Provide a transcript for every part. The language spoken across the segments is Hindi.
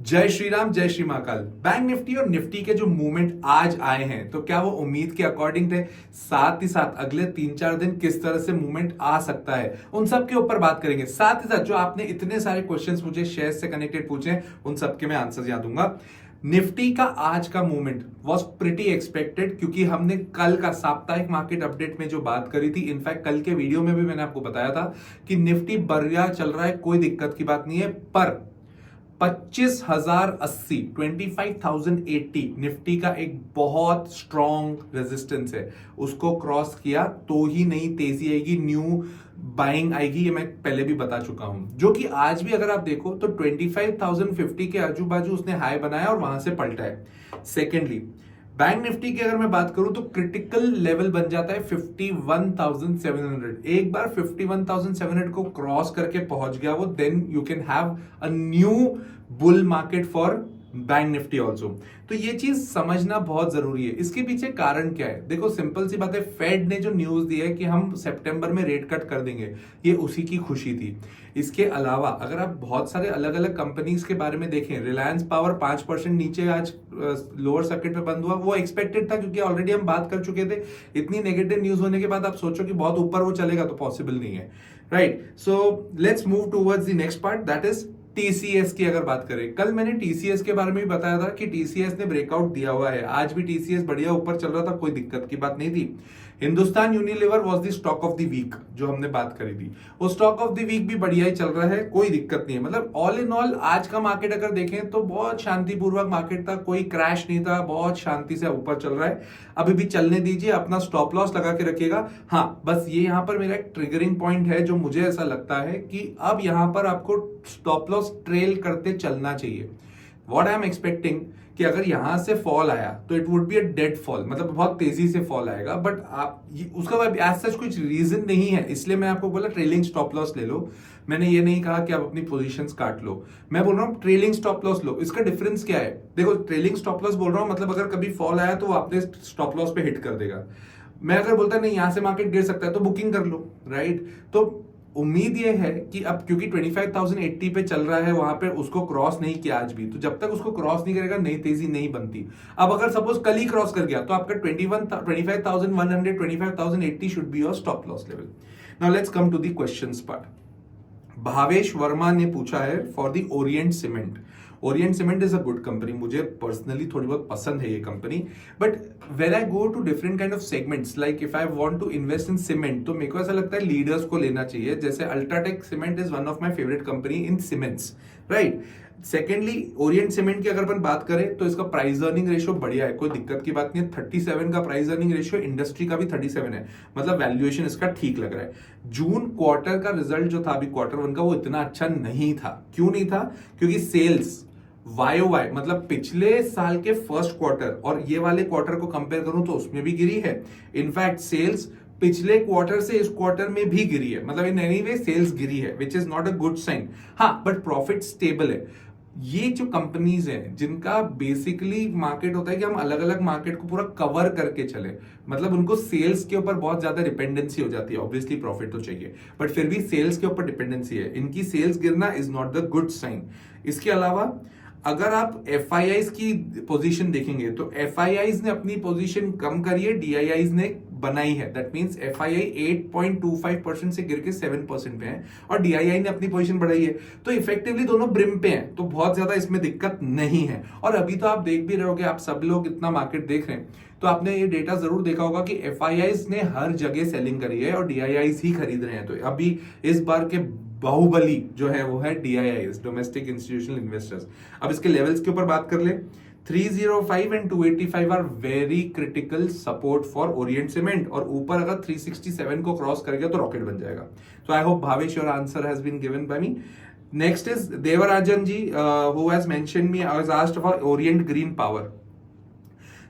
जय श्री राम, जय श्री महाकाल। बैंक निफ्टी और निफ्टी के जो मूवमेंट आज आए हैं, तो क्या वो उम्मीद के अकॉर्डिंग थे? साथ ही साथ अगले 3-4 दिन किस तरह से मूवमेंट आ सकता है, उन सब के ऊपर बात करेंगे। साथ ही साथ जो आपने इतने सारे क्वेश्चंस मुझे शेयर से कनेक्टेड पूछे, उन सब के मैं आंसर यहाँ दूंगा। निफ्टी का आज का मूवमेंट वॉज प्रिटी एक्सपेक्टेड, क्योंकि हमने कल का साप्ताहिक मार्केट अपडेट में जो बात करी थी, इनफैक्ट कल के वीडियो में भी मैंने आपको बताया था कि निफ्टी बढ़िया चल रहा है, कोई दिक्कत की बात नहीं है। पर 25,080 25,080 निफ्टी का एक बहुत स्ट्रॉन्ग रेजिस्टेंस है, उसको क्रॉस किया तो ही नई तेजी आएगी, न्यू बाइंग आएगी। ये मैं पहले भी बता चुका हूं, जो कि आज भी अगर आप देखो तो 25,050 के आजू बाजू उसने हाई बनाया और वहां से पलटा है। सेकेंडली, बैंक निफ्टी की अगर मैं बात करूं तो क्रिटिकल लेवल बन जाता है 51,700। एक बार 51,700 को क्रॉस करके पहुंच गया वो, then you can have a new bull market for bank Nifty also. तो ये चीज समझना बहुत जरूरी है। इसके पीछे कारण क्या है? देखो, सिंपल सी बात है, फेड ने जो न्यूज दी है कि हम सितंबर में रेट कट कर देंगे, ये उसी की खुशी थी। इसके अलावा अगर आप बहुत सारे अलग अलग कंपनीज के बारे में देखें, रिलायंस पावर 5% नीचे आज लोअर सर्किट पे बंद हुआ, वो एक्सपेक्टेड था, क्योंकि ऑलरेडी हम बात कर चुके थे। इतनी नेगेटिव न्यूज होने के बाद आप सोचो कि बहुत ऊपर वो चलेगा, तो पॉसिबल नहीं है, right? So let's move towards the next part, that is TCS की अगर बात करें। कल मैंने टीसीएस के बारे में भी बताया था कि टीसीएस ने ब्रेकआउट दिया हुआ है। आज भी टीसीएस बढ़िया ऊपर चल रहा था, कोई दिक्कत की बात नहीं थी। Hindustan Unilever was the stock of the week, जो हमने बात करी थी, वो स्टॉक ऑफ द वीक भी बढ़िया ही चल रहा है, कोई दिक्कत नहीं है। मतलब ऑल इन ऑल आज का मार्केट अगर देखें तो बहुत शांतिपूर्वक मार्केट था, कोई क्रैश नहीं था, बहुत शांति से ऊपर चल रहा है। अभी भी चलने दीजिए, अपना स्टॉप लॉस लगा के रखिएगा। हाँ, बस ये यहाँ पर मेरा एक ट्रिगरिंग पॉइंट है, जो मुझे ऐसा लगता है कि अब यहाँ पर आपको स्टॉप लॉस ट्रेल करते चलना चाहिए। व्हाट आई एम एक्सपेक्टिंग कि अगर यहां से फॉल आया तो it would be a dead fall, मतलब बहुत तेजी से फॉल आएगा, बट आप उसका एज सच कुछ रीजन नहीं है, इसलिए मैं आपको बोला ट्रेलिंग स्टॉप लॉस ले लो। मैंने ये नहीं कहा कि आप अपनी पोजीशंस काट लो, मैं बोल रहा हूँ ट्रेलिंग स्टॉप लॉस लो। इसका डिफरेंस क्या है? देखो, ट्रेलिंग स्टॉप लॉस बोल रहा हूँ मतलब अगर कभी फॉल आया तो वो अपने स्टॉप लॉस पे हिट कर देगा। मैं अगर बोलता नहीं, यहां से मार्केट गिर सकता है तो बुकिंग कर लो, राइट? तो उम्मीद ये है कि अब क्योंकि 25,080 पे चल रहा है, वहां पे उसको क्रॉस नहीं किया आज भी, तो जब तक उसको क्रॉस नहीं करेगा नई तेजी नहीं बनती। अब अगर सपोज कल ही क्रॉस कर गया तो आपका 25,100 25,080 should be your stop loss level. Now let's come to the questions part. Bhavesh Verma ने पूछा है for the Orient Cement. Orient Cement is a good company, मुझे पर्सनली थोड़ी बहुत पसंद है ये कंपनी, but when I go to different kind of segments, like if I want to invest in cement, तो मेरे को ऐसा लगता है लीडर्स को लेना चाहिए। जैसे UltraTech cement is one of my favourite company in cements, right? Secondly, Orient cement की अगर अपन बात करें तो इसका प्राइस अर्निंग रेशियो बढ़िया है, कोई दिक्कत की बात नहीं है। 37 का प्राइस अर्निंग रेशियो, इंडस्ट्री का भी 37 है, मतलब वैल्यूएशन इसका ठीक लग रहा है। जून क्वार्टर का रिजल्ट जो था अभी क्वार्टर 1 का, वो इतना अच्छा नहीं था। क्यों नहीं था? क्योंकि सेल्स वाई मतलब पिछले साल के फर्स्ट क्वार्टर और ये वाले क्वार्टर को कंपेयर करूं तो उसमें भी गिरी है। इनफैक्ट सेल्स पिछले क्वार्टर से इस क्वार्टर में भी गिरी है, मतलब इन एनी वे सेल्स गिरी है, which is not a good sign. हाँ, बट प्रॉफिट स्टेबल है। ये जो कंपनीज हैं जिनका बेसिकली मार्केट होता है कि हम अलग अलग मार्केट को पूरा कवर करके चले, मतलब उनको सेल्स के ऊपर बहुत ज्यादा डिपेंडेंसी हो जाती है। ऑब्वियसली प्रॉफिट तो चाहिए, बट फिर भी सेल्स के ऊपर डिपेंडेंसी है, इनकी सेल्स गिरना is not the good sign. इसके अलावा अगर आप एफआईआईज की पोजीशन देखेंगे तो एफआईआईज ने अपनी पोजीशन कम करी है, डीआईआईज ने बनाई है। दैट मींस एफआईआई 8.25% से गिर के 7% पे है और डीआईआई ने अपनी पोजीशन बढ़ाई है, तो इफेक्टिवली दोनों ब्रिम पे हैं, तो बहुत ज्यादा इसमें दिक्कत नहीं है। और अभी तो आप देख भी रहोगे, आप सब लोग इतना मार्केट देख रहे हैं, तो आपने ये डेटा जरूर देखा होगा कि एफआईआईज ने हर जगह सेलिंग करी है और डीआईआईज ही खरीद रहे हैं। तो अभी इस बार के बाहुबली जो है वो है डीआईआईज, डोमेस्टिक इंस्टीट्यूशनल इन्वेस्टर्स। अब इसके लेवल्स के ऊपर बात कर ले, 305 and 285 are very critical support for Orient Cement, और ऊपर अगर 367 को क्रॉस कर गया तो रॉकेट बन जाएगा। So I hope Bhavesh, your answer has been given by me. Next is Devarajan ji, who has mentioned me. I was asked about Orient Green Power.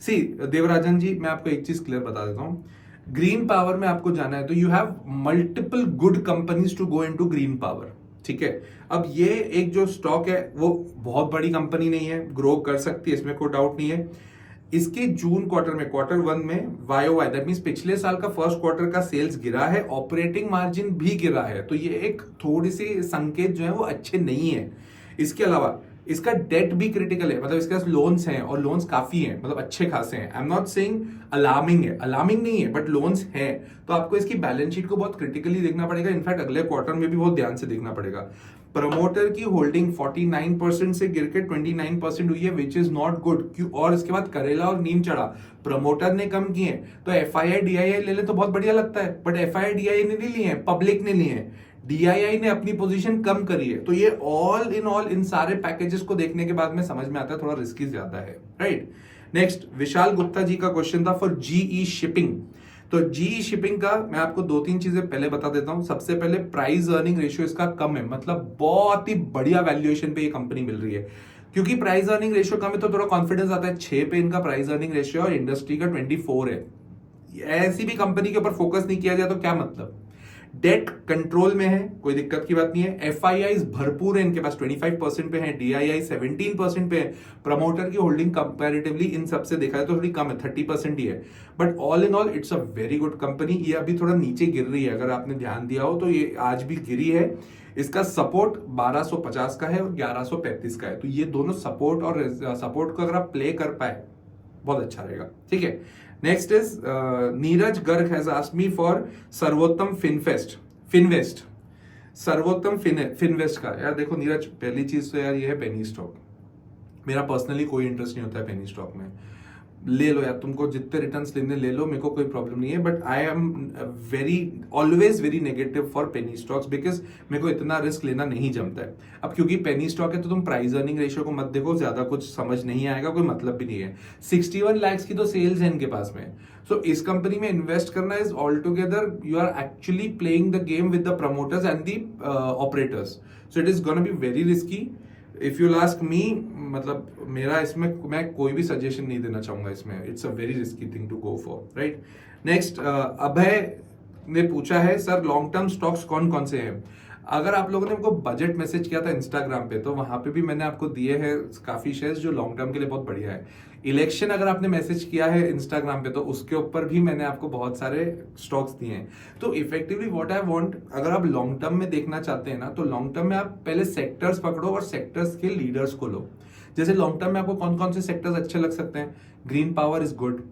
See, Devarajan जी, मैं आपको एक चीज क्लियर बता देता हूँ। ग्रीन पावर में आपको जाना है तो you have multiple good companies to go into green power, ठीक है? अब ये एक जो स्टॉक है वो बहुत बड़ी कंपनी नहीं है, ग्रो कर सकती है, इसमें कोई डाउट नहीं है। इसके जून क्वार्टर में, क्वार्टर 1 में वाई दैट मींस पिछले साल का फर्स्ट क्वार्टर का सेल्स गिरा है, ऑपरेटिंग मार्जिन भी गिरा है, तो ये एक थोड़ी सी संकेत जो है वो अच्छे नहीं है। इसके अलावा इसका डेट भी क्रिटिकल है, मतलब इसके पास लोन्स हैं और लोन्स काफी हैं, मतलब अच्छे खासे हैं। I am not saying alarming है, अलार्मिंग नहीं है, बट लोन्स हैं। तो आपको इसकी बैलेंस शीट को बहुत क्रिटिकली देखना पड़ेगा, इनफैक्ट अगले क्वार्टर में भी बहुत ध्यान से देखना पड़ेगा। प्रमोटर की होल्डिंग 49% से गिर के 29% हुई है, विच इज नॉट गुड। क्यों? और इसके बाद करेला और नीम चढ़ा, प्रमोटर ने कम किए, तो FII DII ले ले तो बहुत बढ़िया लगता है, बट FII DII ने नहीं लिए हैं, पब्लिक ने लिए हैं, DII ने अपनी पोजीशन कम करी है। तो ये ऑल इन सारे पैकेजेस को देखने के बाद में समझ में आता है थोड़ा रिस्की ज्यादा है, राइट। नेक्स्ट, विशाल गुप्ता जी का क्वेश्चन था फॉर GE शिपिंग। तो GE शिपिंग का मैं आपको 2-3 चीजें पहले बता देता हूं। सबसे पहले प्राइस अर्निंग रेशियो इसका कम है, मतलब बहुत ही बढ़िया वैल्यूएशन पे ये कंपनी मिल रही है। क्योंकि प्राइस अर्निंग रेशियो कम है तो थोड़ा कॉन्फिडेंस आता है। 6 पे इनका प्राइस अर्निंग रेशियो और इंडस्ट्री का 24 है। ऐसी भी कंपनी के ऊपर फोकस नहीं किया जाए तो क्या मतलब। डेट कंट्रोल में है, कोई दिक्कत की बात नहीं है। FIIs भरपूर है इनके पास, 25% पे है, DII 17% पे है। प्रमोटर की होल्डिंग कंपैरेटिवली इन सबसे देखा है तो थोड़ी कम है, 30% ही है। But all in all it's a very good company. ये अभी थोड़ा नीचे गिर रही है, अगर आपने ध्यान दिया हो तो ये आज भी गिरी है। इसका सपोर्ट 1250 का है और 1135 का है, तो ये दोनों सपोर्ट और सपोर्ट को अगर आप प्ले कर पाए बहुत अच्छा रहेगा, ठीक है। Next is Neeraj Garg has asked me for सर्वोत्तम फिनवेस्ट सर्वोत्तम फिनवेस्ट का। यार देखो नीरज, पहली चीज तो यार ये है पेनी स्टॉक। मेरा पर्सनली कोई इंटरेस्ट नहीं होता है पेनी स्टॉक में। ले लो यार, तुमको जितने रिटर्न्स लेने ले लो, मेरे को कोई प्रॉब्लम नहीं है, but I am always very negative for penny stocks, because मेरे को इतना रिस्क लेना नहीं जमता है। अब क्योंकि पेनी स्टॉक है तो तुम प्राइस अर्निंग रेशियो को मत देखो, ज्यादा कुछ समझ नहीं आएगा, कोई मतलब भी नहीं है। 61 लाख की तो सेल्स है इनके पास में। सो इस कंपनी में इन्वेस्ट करना is all together, you are actually playing the game with the promoters and the operators, so it is gonna be very risky. If you ask me, मतलब मेरा इसमें मैं कोई भी सजेशन नहीं देना चाहूंगा इसमें। It's a very risky thing to go for, right. Next, Abhay ने पूछा है सर लॉन्ग टर्म स्टॉक्स कौन कौन से हैं। अगर आप लोगों ने हमको बजट मैसेज किया था इंस्टाग्राम पे, तो वहां पे भी मैंने आपको दिए हैं काफी शेयर्स जो लॉन्ग टर्म के लिए बहुत बढ़िया है। इलेक्शन अगर आपने मैसेज किया है इंस्टाग्राम पे, तो उसके ऊपर भी मैंने आपको बहुत सारे स्टॉक्स दिए हैं। तो इफेक्टिवली व्हाट आई वांट, अगर आप लॉन्ग टर्म में देखना चाहते हैं ना, तो लॉन्ग टर्म में आप पहले सेक्टर्स पकड़ो और सेक्टर्स के लीडर्स को लो। जैसे लॉन्ग टर्म में आपको कौन कौन से सेक्टर्स अच्छे लग सकते हैं। Green power is good,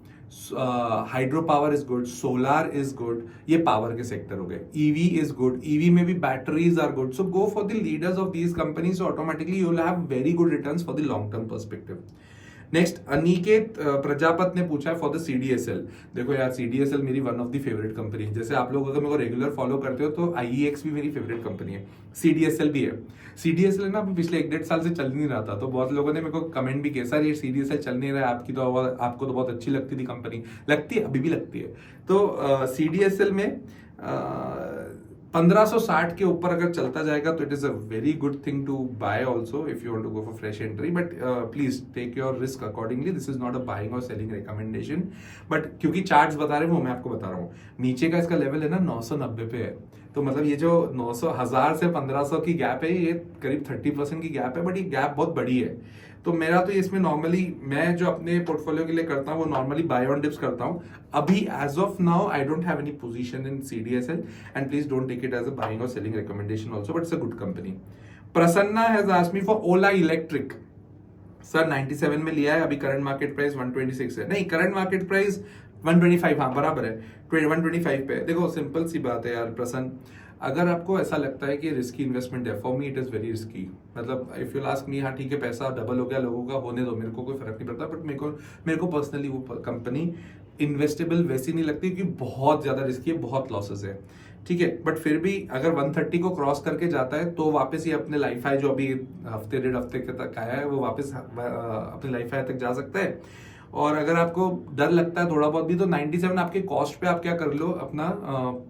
hydro power is good, solar is good, ये पावर के सेक्टर हो गए। ईवी इज गुड, ईवी में भी batteries are good. So go for the leaders of these companies, automatically you will have very good returns for the long term perspective. Next, Aniket Prajapat ने पूछा है फॉर द CDSL। देखो यार, CDSL मेरी one of the favourite company है। जैसे आप लोग अगर मेरे को रेगुलर फॉलो करते हो तो IEX भी मेरी फेवरेट कंपनी है, CDSL भी है। CDSL ना पिछले 1-1.5 साल से चल नहीं रहा था, तो बहुत लोगों ने मेरे को कमेंट भी किया, सर ये CDSL चल नहीं रहा है, आपको तो बहुत अच्छी लगती थी कंपनी। लगती है, अभी भी लगती है। तो CDSL में 1560 के ऊपर अगर चलता जाएगा तो it is a very good thing to buy also if you want to go for fresh entry, but please take your risk accordingly. This is not a buying और सेलिंग रिकमेंडेशन, बट क्योंकि चार्ट्स बता रहे हैं वो मैं आपको बता रहा हूँ। नीचे का इसका लेवल है ना 990 पे है, तो मतलब ये जो 900,000 से 1500 की गैप है, ये करीब 30% की गैप है, बट ये गैप बहुत बड़ी है। तो मेरा तो इसमें नॉर्मली मैं जो अपने पोर्टफोलियो के लिए करता हूँ वो नॉर्मली बाय ऑन डिप्स करता हूँ। अभी as of now I don't have any position in CDSL and please don't take it as a buying और selling recommendation also, but it's a good company. Prasanna has asked me for Ola Electric. Sir 97 में लिया है, अभी करंट मार्केट प्राइस 126 है। नहीं, करंट मार्केट प्राइस 125, हाँ बराबर है, 125 पे। देखो सिंपल सी बात है यार प्रसन्न, अगर आपको ऐसा लगता है कि रिस्की इन्वेस्टमेंट है, for me it is very risky. मतलब इफ यू आस्क मी, हाँ ठीक है पैसा डबल हो गया लोगों का, होने दो, मेरे को कोई फर्क नहीं पड़ता, बट मेरे को पर्सनली वो कंपनी इन्वेस्टेबल वैसी नहीं लगती क्योंकि बहुत ज्यादा रिस्की है, बहुत लॉसेस है, ठीक है। बट फिर भी अगर 130 को क्रॉस करके जाता है तो वापस ही अपने लाइफ हाई जो अभी हफ्ते 1.5 हफ्ते तक आया है वो वापस अपने लाइफ हाई तक जा सकता है। और अगर आपको डर लगता है थोड़ा बहुत भी, तो 97 आपके कॉस्ट पे आप क्या कर लो, अपना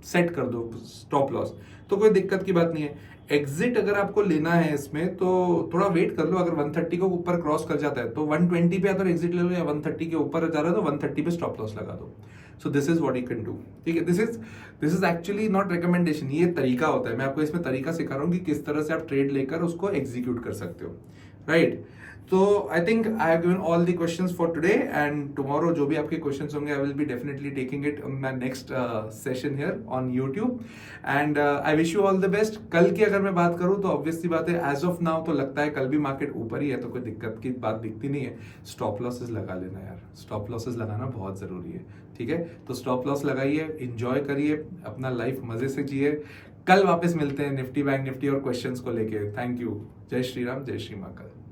सेट कर दो स्टॉप लॉस, तो कोई दिक्कत की बात नहीं है। एग्जिट अगर आपको लेना है इसमें तो थोड़ा वेट कर लो, अगर 130 को ऊपर क्रॉस कर जाता है तो 120 पे अगर एग्जिट ले लो, या 130 के ऊपर जा रहा है तो 130 पे स्टॉप लॉस लगा दो। So this is what you can do, ठीक है। This is actually not recommendation, ये तरीका होता है। मैं आपको इसमें तरीका सिखा रहा हूँ कि किस तरह से आप ट्रेड लेकर उसको एग्जीक्यूट कर सकते हो, राइट। तो I think I have given all the questions for today and tomorrow जो भी आपके क्वेश्चंस होंगे I will be definitely taking it on my next session here on YouTube and I wish you all the best. कल की अगर मैं बात करूं तो ऑब्वियसली बात है एज ऑफ नाउ तो लगता है कल भी मार्केट ऊपर ही है, तो कोई दिक्कत की बात दिखती नहीं है। स्टॉप लॉसेस लगा लेना यार, स्टॉप लॉसेस लगाना बहुत जरूरी है, ठीक है। तो स्टॉप लॉस लगाइए, इंजॉय करिए, अपना लाइफ मजे से जिए। कल वापस मिलते हैं निफ्टी बैंक निफ्टी और क्वेश्चंस को लेके। Thank you. जय श्री राम, जय श्री महाकाल।